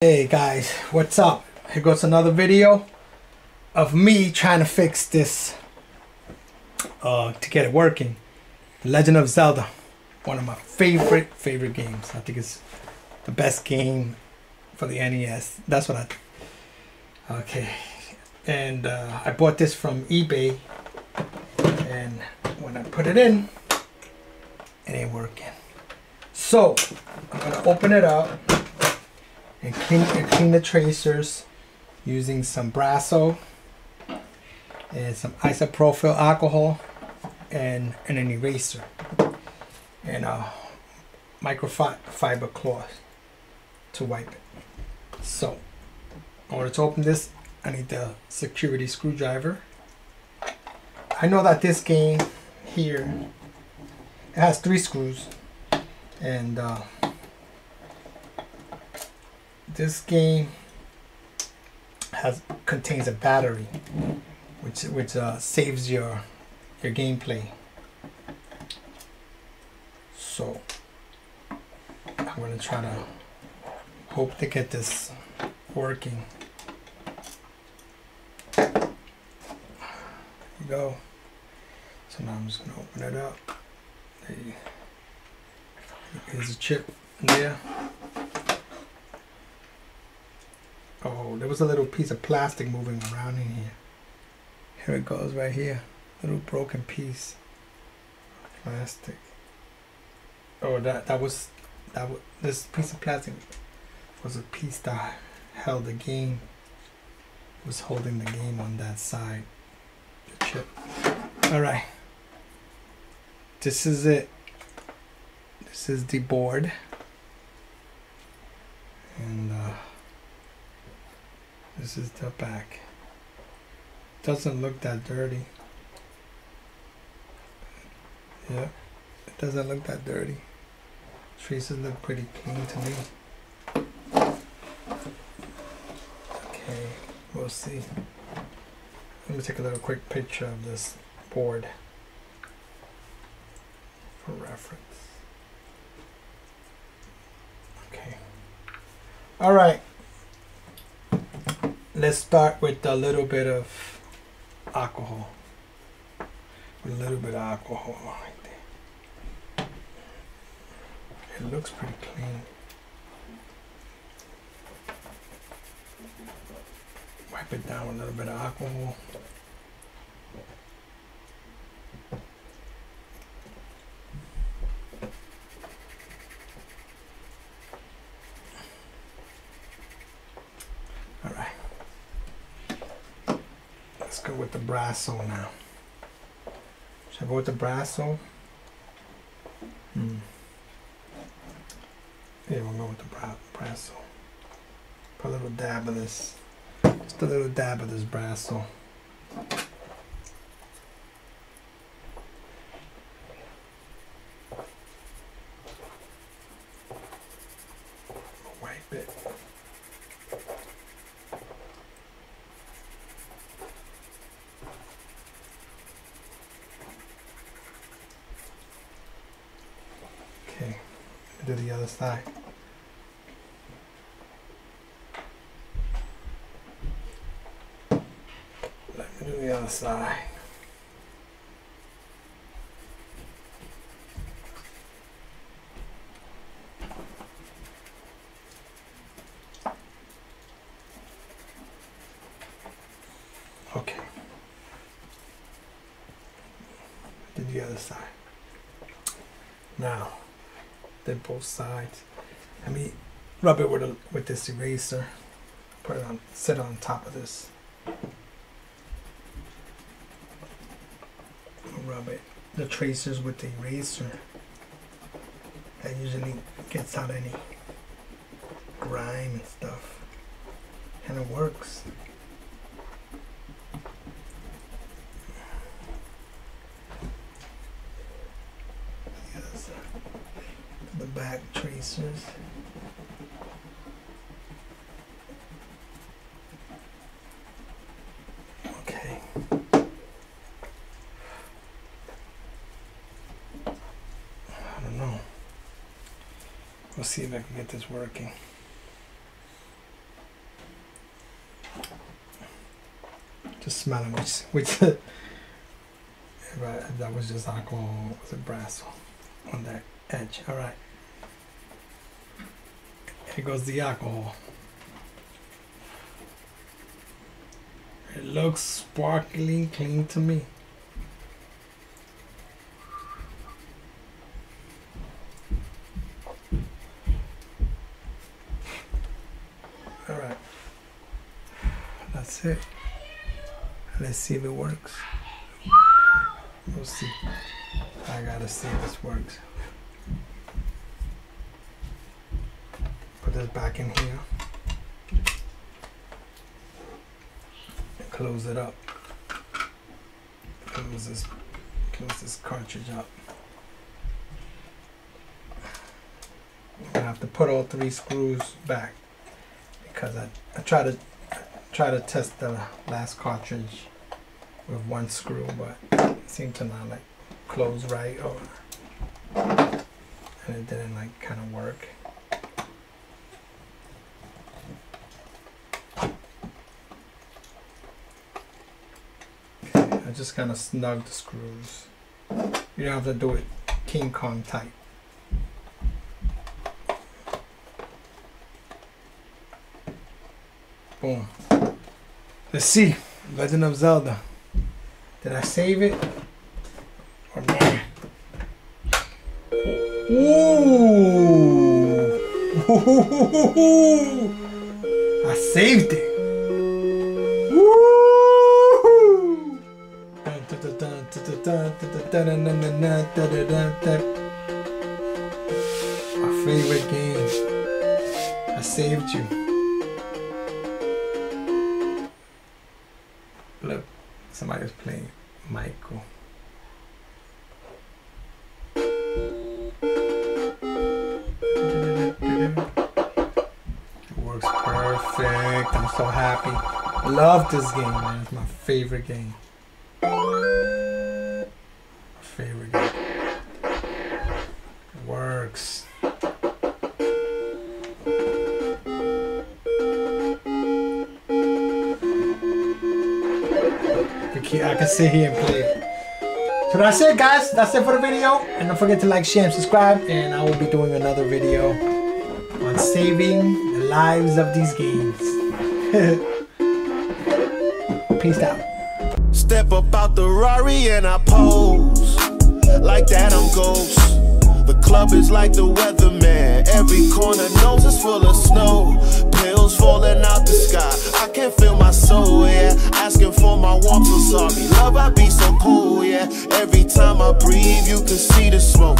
Hey guys, what's up? Here goes another video of me trying to fix this to get it working. The Legend of Zelda, one of my favorite games. I think it's the best game for the NES. That's what okay. And I bought this from eBay, and when I put it in, it ain't working. So I'm gonna open it up and clean the tracers using some Brasso and some isopropyl alcohol and an eraser and a microfiber cloth to wipe it. So in order to open this, I need the security screwdriver. I know that this game here, it has 3 screws, and this game contains a battery, which saves your gameplay. So I'm gonna try to hope to get this working. There you go. So now I'm just gonna open it up. There's a chip in there. Oh, there was a little piece of plastic moving around in here. Here it goes right here. Little broken piece of plastic. Oh, this piece of plastic was a piece that held the game. It was holding the game on that side. The chip. Alright. This is it. This is the board. And this is the back. Doesn't look that dirty. Yeah, it doesn't look that dirty. Traces look pretty clean to me. Okay, we'll see. Let me take a little quick picture of this board for reference. Okay. All right. Let's start with a little bit of alcohol. A little bit of alcohol right there. It looks pretty clean. Wipe it down with a little bit of alcohol. All right. Let's go with the Brasso now. Should I go with the Brasso? Yeah, we'll go with the Brasso. Put a little dab of this. Just a little dab of this Brasso. Wipe it. Okay, do the other side. Let me do the other side. Okay. Do the other side. Now, then both sides. Let me rub it with this eraser. Put it on, sit on top of this. Rub it, the tracers with the eraser. That usually gets out any grime and stuff, and it works. Yes. The back tracers. Okay. We'll see if I can get this working. Just smelling which that was just alcohol, was it brass on that edge. All right, here goes the alcohol. It looks sparkling clean to me. All right, that's it. Let's see if it works. We'll see. I gotta see if this works. Put this back in here. And close it up. Close this cartridge up. I'm gonna have to put all 3 screws back because I try to test the last cartridge with 1 screw, but it seemed to not like close right, or and it didn't like kind of work. Okay, I just kind of snug the screws. You don't have to do it King Kong tight. Boom. Let's see. Legend of Zelda. Did I save it? Or no? Ooh. I saved it. Woo. My favorite game. I saved you. Look, somebody was playing Michael. It works perfect. I'm so happy. I love this game, man. It's my favorite game. My favorite game. It works. I can sit here and play it. So that's it, guys. That's it for the video. And don't forget to like, share, and subscribe. And I will be doing another video on saving the lives of these games. Peace out. Step up out the Rari and I pose. Like that I'm Ghost. The club is like the weatherman. Every corner nose is full of snow. Pills falling out the sky. I can't feel my soul, yeah. Asking for my warmth, so sorry. Love, I be so cool, yeah. Every time I breathe, you can see the smoke.